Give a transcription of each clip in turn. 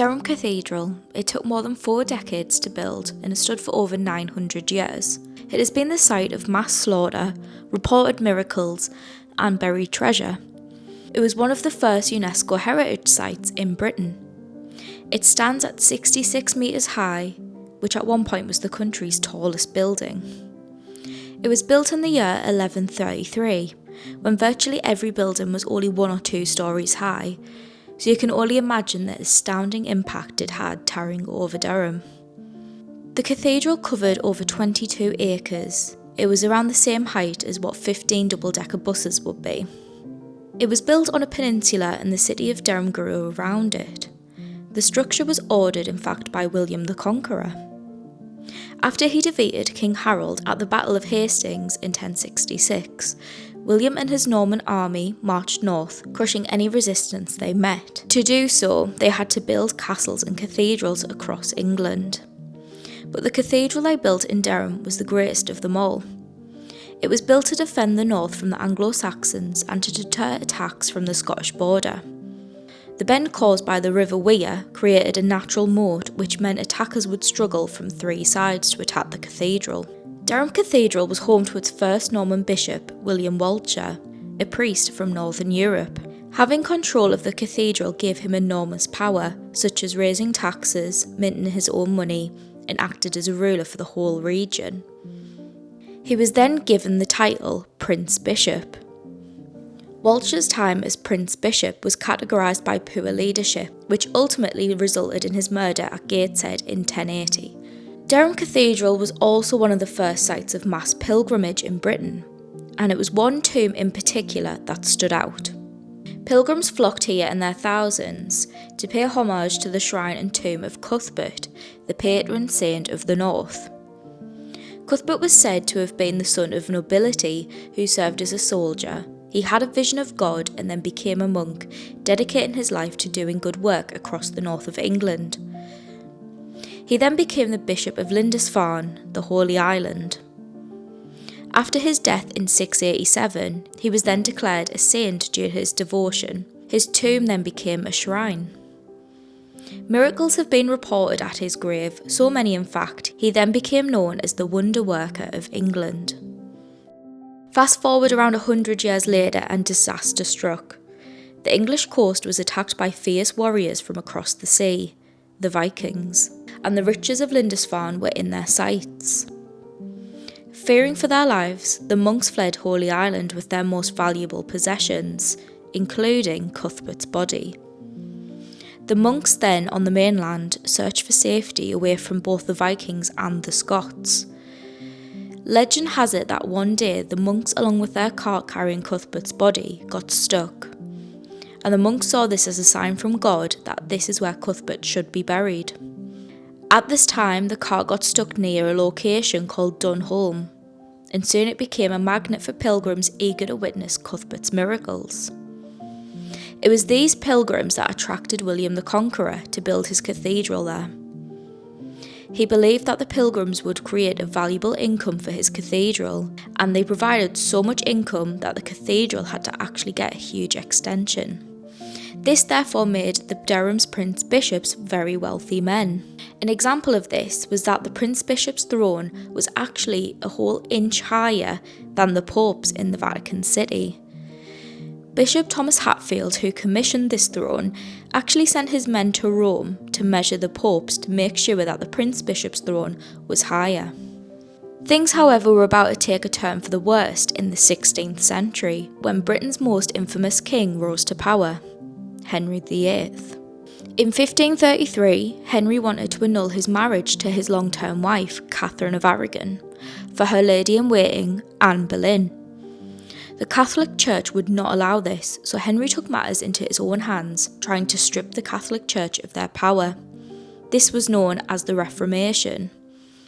Durham Cathedral, it took more than 4 decades to build and has stood for over 900 years. It has been the site of mass slaughter, reported miracles, and buried treasure. It was one of the first UNESCO heritage sites in Britain. It stands at 66 metres high, which at one point was the country's tallest building. It was built in the year 1133, when virtually every building was only 1 or 2 stories high, so you can only imagine the astounding impact it had towering over Durham. The cathedral covered over 22 acres. It was around the same height as what 15 double-decker buses would be. It was built on a peninsula and the city of Durham grew around it. The structure was ordered in fact by William the Conqueror. After he defeated King Harold at the Battle of Hastings in 1066, William and his Norman army marched north, crushing any resistance they met. To do so, they had to build castles and cathedrals across England. But the cathedral they built in Durham was the greatest of them all. It was built to defend the north from the Anglo-Saxons and to deter attacks from the Scottish border. The bend caused by the River Wear created a natural moat, which meant attackers would struggle from 3 sides to attack the cathedral. Durham Cathedral was home to its first Norman bishop, William Walcher, a priest from Northern Europe. Having control of the cathedral gave him enormous power, such as raising taxes, minting his own money, and acted as a ruler for the whole region. He was then given the title Prince Bishop. Walcher's time as Prince Bishop was categorised by poor leadership, which ultimately resulted in his murder at Gateshead in 1080. Durham Cathedral was also one of the first sites of mass pilgrimage in Britain, and it was one tomb in particular that stood out. Pilgrims flocked here in their thousands to pay homage to the shrine and tomb of Cuthbert, the patron saint of the north. Cuthbert was said to have been the son of nobility who served as a soldier. He had a vision of God and then became a monk, dedicating his life to doing good work across the north of England. He then became the Bishop of Lindisfarne, the Holy Island. After his death in 687, he was then declared a saint due to his devotion. His tomb then became a shrine. Miracles have been reported at his grave, so many in fact, he then became known as the Wonder Worker of England. Fast forward around 100 years later and disaster struck. The English coast was attacked by fierce warriors from across the sea, the Vikings, and the riches of Lindisfarne were in their sights. Fearing for their lives, the monks fled Holy Island with their most valuable possessions, including Cuthbert's body. The monks then, on the mainland, searched for safety away from both the Vikings and the Scots. Legend has it that one day the monks, along with their cart carrying Cuthbert's body, got stuck, and the monks saw this as a sign from God that this is where Cuthbert should be buried. At this time, the cart got stuck near a location called Dunholm, and soon it became a magnet for pilgrims eager to witness Cuthbert's miracles. It was these pilgrims that attracted William the Conqueror to build his cathedral there. He believed that the pilgrims would create a valuable income for his cathedral, and they provided so much income that the cathedral had to actually get a huge extension. This therefore made the Durham's Prince Bishops very wealthy men. An example of this was that the Prince Bishop's throne was actually a whole inch higher than the Pope's in the Vatican City. Bishop Thomas Hatfield, who commissioned this throne, actually sent his men to Rome to measure the Pope's to make sure that the Prince Bishop's throne was higher. Things, however, were about to take a turn for the worst in the 16th century, when Britain's most infamous king rose to power, Henry VIII. In 1533, Henry wanted to annul his marriage to his long-term wife, Catherine of Aragon, for her lady-in-waiting, Anne Boleyn. The Catholic Church would not allow this, so Henry took matters into his own hands, trying to strip the Catholic Church of their power. This was known as the Reformation.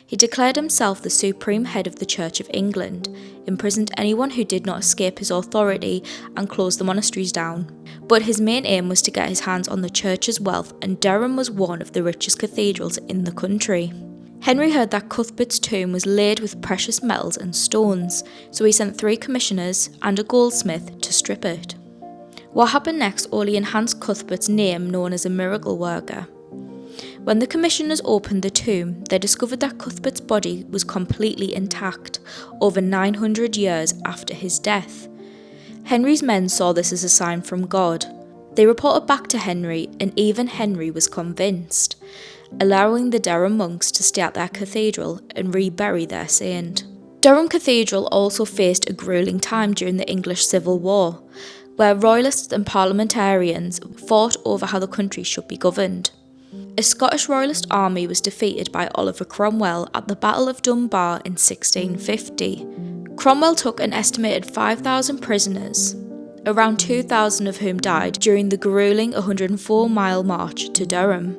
He declared himself the supreme head of the Church of England, imprisoned anyone who did not escape his authority, and closed the monasteries down. But his main aim was to get his hands on the Church's wealth, and Durham was one of the richest cathedrals in the country. Henry heard that Cuthbert's tomb was laid with precious metals and stones, so he sent 3 commissioners and a goldsmith to strip it. What happened next only enhanced Cuthbert's name, known as a miracle worker. When the commissioners opened the tomb, they discovered that Cuthbert's body was completely intact, over 900 years after his death. Henry's men saw this as a sign from God. They reported back to Henry, and even Henry was convinced, allowing the Durham monks to stay at their cathedral and rebury their saint. Durham Cathedral also faced a gruelling time during the English Civil War, where royalists and parliamentarians fought over how the country should be governed. A Scottish royalist army was defeated by Oliver Cromwell at the Battle of Dunbar in 1650. Cromwell took an estimated 5,000 prisoners, around 2,000 of whom died during the gruelling 104-mile march to Durham.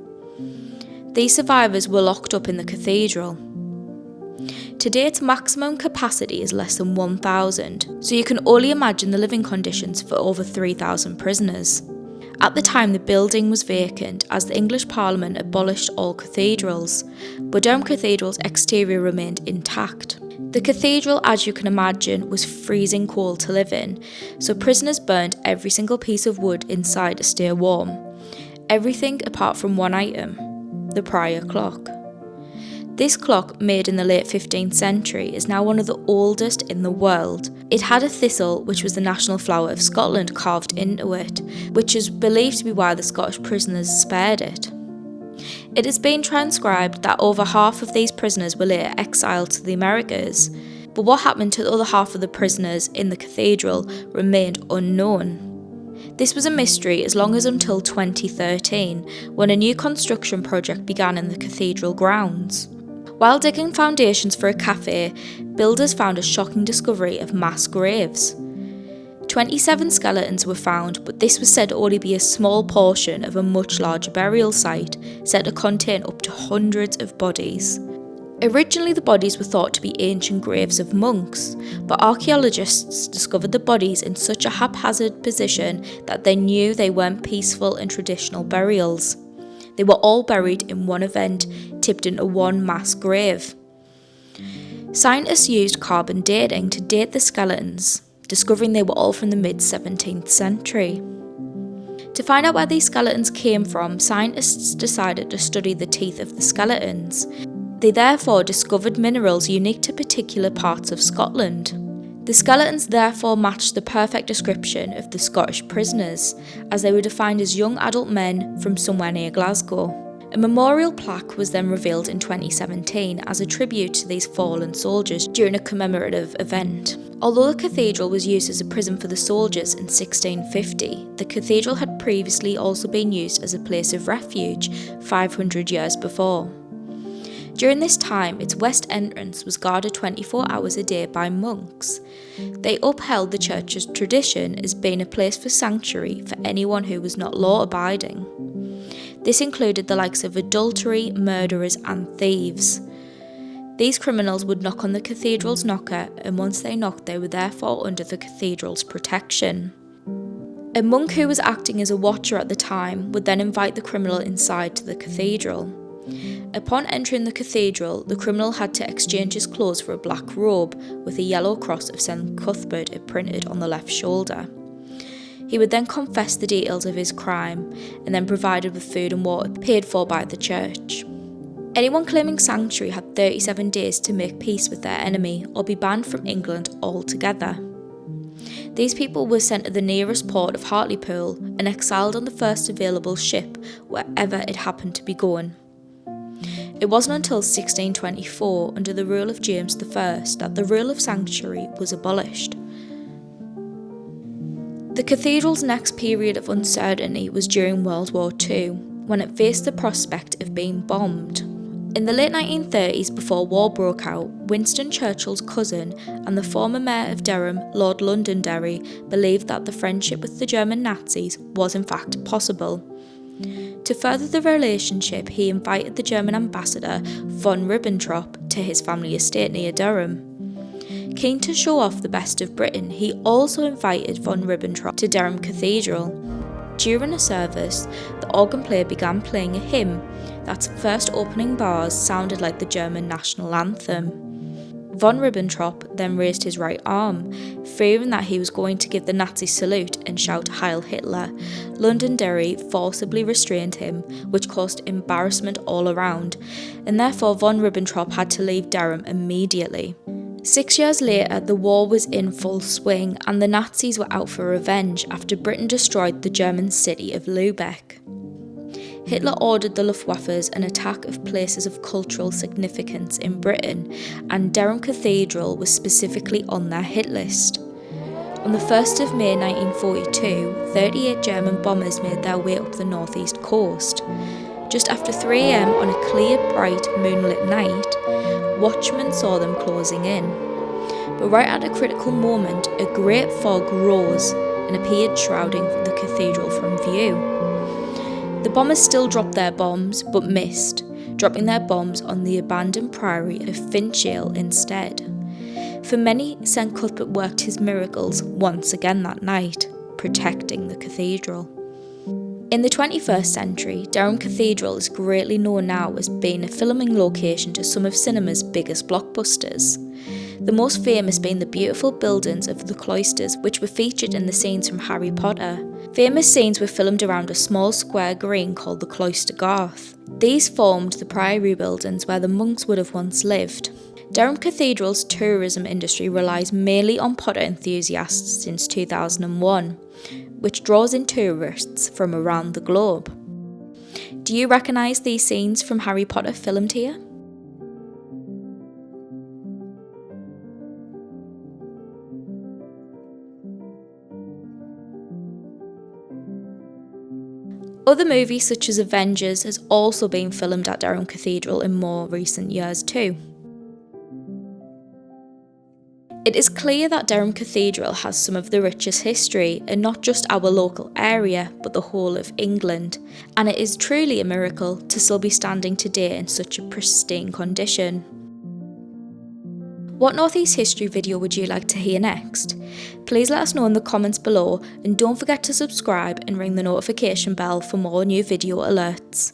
These survivors were locked up in the cathedral. Today its maximum capacity is less than 1,000, so you can only imagine the living conditions for over 3,000 prisoners. At the time the building was vacant as the English Parliament abolished all cathedrals, but Durham Cathedral's exterior remained intact. The cathedral, as you can imagine, was freezing cold to live in, so prisoners burnt every single piece of wood inside to stay warm. Everything apart from one item, the prior clock. This clock, made in the late 15th century, is now one of the oldest in the world. It had a thistle, which was the national flower of Scotland, carved into it, which is believed to be why the Scottish prisoners spared it. It has been transcribed that over half of these prisoners were later exiled to the Americas, but what happened to the other half of the prisoners in the cathedral remained unknown. This was a mystery as long as until 2013, when a new construction project began in the cathedral grounds. While digging foundations for a cafe, builders found a shocking discovery of mass graves. 27 skeletons were found, but this was said to only be a small portion of a much larger burial site, said to contain up to hundreds of bodies. Originally the bodies were thought to be ancient graves of monks, but archaeologists discovered the bodies in such a haphazard position that they knew they weren't peaceful and traditional burials. They were all buried in one event, tipped into one mass grave. Scientists used carbon dating to date the skeletons, discovering they were all from the mid-17th century. To find out where these skeletons came from, scientists decided to study the teeth of the skeletons. They therefore discovered minerals unique to particular parts of Scotland. The skeletons therefore matched the perfect description of the Scottish prisoners, as they were defined as young adult men from somewhere near Glasgow. A memorial plaque was then revealed in 2017 as a tribute to these fallen soldiers during a commemorative event. Although the cathedral was used as a prison for the soldiers in 1650, the cathedral had previously also been used as a place of refuge 500 years before. During this time, its west entrance was guarded 24 hours a day by monks. They upheld the church's tradition as being a place for sanctuary for anyone who was not law-abiding. This included the likes of adultery, murderers and thieves. These criminals would knock on the cathedral's knocker, and once they knocked they were therefore under the cathedral's protection. A monk who was acting as a watcher at the time would then invite the criminal inside to the cathedral. Upon entering the cathedral, the criminal had to exchange his clothes for a black robe with a yellow cross of St. Cuthbert imprinted on the left shoulder. He would then confess the details of his crime and then provided with food and water paid for by the church. Anyone claiming sanctuary had 37 days to make peace with their enemy or be banned from England altogether. These people were sent to the nearest port of Hartlepool and exiled on the first available ship wherever it happened to be going. It wasn't until 1624, under the rule of James I, that the rule of sanctuary was abolished. The cathedral's next period of uncertainty was during World War II, when it faced the prospect of being bombed. In the late 1930s, before war broke out, Winston Churchill's cousin and the former mayor of Durham, Lord Londonderry, believed that the friendship with the German Nazis was in fact possible. To further the relationship, he invited the German ambassador von Ribbentrop to his family estate near Durham. Keen to show off the best of Britain, he also invited von Ribbentrop to Durham Cathedral. During a service, the organ player began playing a hymn that's first opening bars sounded like the German national anthem. Von Ribbentrop then raised his right arm, fearing that he was going to give the Nazi salute and shout Heil Hitler. Londonderry forcibly restrained him, which caused embarrassment all around, and therefore von Ribbentrop had to leave Durham immediately. 6 years later, the war was in full swing and the Nazis were out for revenge after Britain destroyed the German city of Lübeck. Hitler ordered the Luftwaffes an attack of places of cultural significance in Britain, and Durham Cathedral was specifically on their hit list. On the 1st of May 1942, 38 German bombers made their way up the northeast coast. Just after 3 am on a clear, bright, moonlit night, watchmen saw them closing in. But right at a critical moment, a great fog rose and appeared shrouding the cathedral from view. The bombers still dropped their bombs, but missed, dropping their bombs on the abandoned priory of Finchale instead. For many, St. Cuthbert worked his miracles once again that night, protecting the cathedral. In the 21st century, Durham Cathedral is greatly known now as being a filming location to some of cinema's biggest blockbusters. The most famous being the beautiful buildings of the cloisters, which were featured in the scenes from Harry Potter. Famous scenes were filmed around a small square green called the Cloister Garth. These formed the priory buildings where the monks would have once lived. Durham Cathedral's tourism industry relies mainly on Potter enthusiasts since 2001, which draws in tourists from around the globe. Do you recognise these scenes from Harry Potter filmed here? Other movies such as Avengers has also been filmed at Durham Cathedral in more recent years too. It is clear that Durham Cathedral has some of the richest history in not just our local area but the whole of England, and it is truly a miracle to still be standing today in such a pristine condition. What North East history video would you like to hear next? Please let us know in the comments below, and don't forget to subscribe and ring the notification bell for more new video alerts.